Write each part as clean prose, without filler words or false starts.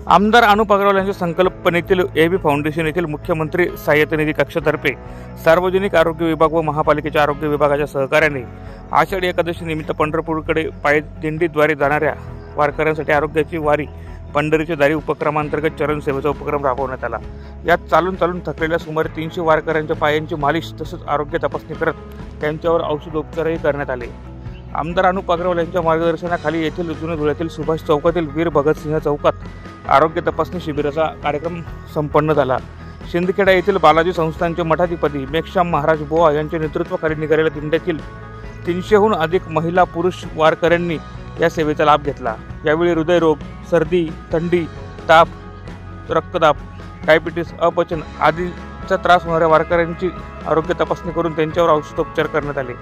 आमदार अनुप अग्रवाल यांच्या संकल्पनेतील AB foundation येथील मुख्यमंत्री सहाय्यता निधी कक्षातर्फे सार्वजनिक आरोग्य विभाग व महापालिकेच्या आरोग्य विभागाच्या सहकार्याने आषाढी एकादशी निमित्त पंढरपूरकडे पायदिंडीद्वारे जाणाऱ्या वारकऱ्यांसाठी आरोग्याची वारी पंढरीच्या दारी उपक्रमांतर्गत चरण सेवेचा उपक्रम राबवण्यात आला। यात चालून थकलेल्या सुमारे 300 वारकऱ्यांच्या पायांची मालिश तसेच आरोग्य तपासणी करत त्यांच्यावर औषधोपचारही करण्यात आले। आमदार अनुप अग्रवाल यांच्या मार्गदर्शनाखाली येथील जुने धुळ्यातील सुभाष चौकातील वीर भगतसिंह चौकात आरोग्य तपासणी शिबिराचा कार्यक्रम संपन्न झाला। शिंदखेडा येथील बालाजी संस्थानचे मठाधिपती मेघश्याम महाराज बुवा यांच्या नेतृत्वाखाली निघालेल्या दिंड्यातील 300हून अधिक महिला पुरुष वारकऱ्यांनी या सेवेचा लाभ घेतला। यावेळी हृदयरोग, सर्दी, थंडी, ताप, रक्तदाब, डायबिटीस, अपचन आदीचा त्रास होणाऱ्या वारकऱ्यांची आरोग्य तपासणी करून त्यांच्यावर औषधोपचार करण्यात आले।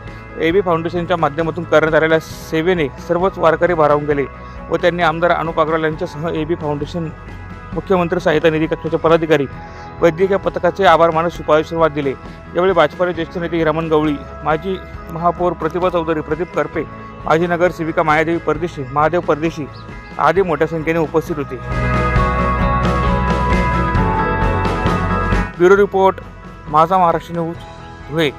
एबी फाउंडेशनच्या माध्यमातून करण्यात आलेल्या सेवेने सर्वच वारकरी भारावून गेले व त्यांनी आमदार अनुप अग्रवाल यांच्यासह एबी फाउंडेशन, मुख्यमंत्री सहाय्यता निधी कक्षाचे पदाधिकारी, वैद्यकीय पथकाचे आभार मानत शुभाशीर्वाद दिले। यावेळी भाजपाचे ज्येष्ठ नेते रमण गवळी, माजी महापौर प्रतिभा चौधरी, प्रदीप करपे, माजी नगरसेविका मायादेवी परदेशी, महादेव परदेशी आदी मोठ्या संख्येने उपस्थित होते। ब्युरो रिपोर्ट, माझा महाराष्ट्र न्यूज, धुळे।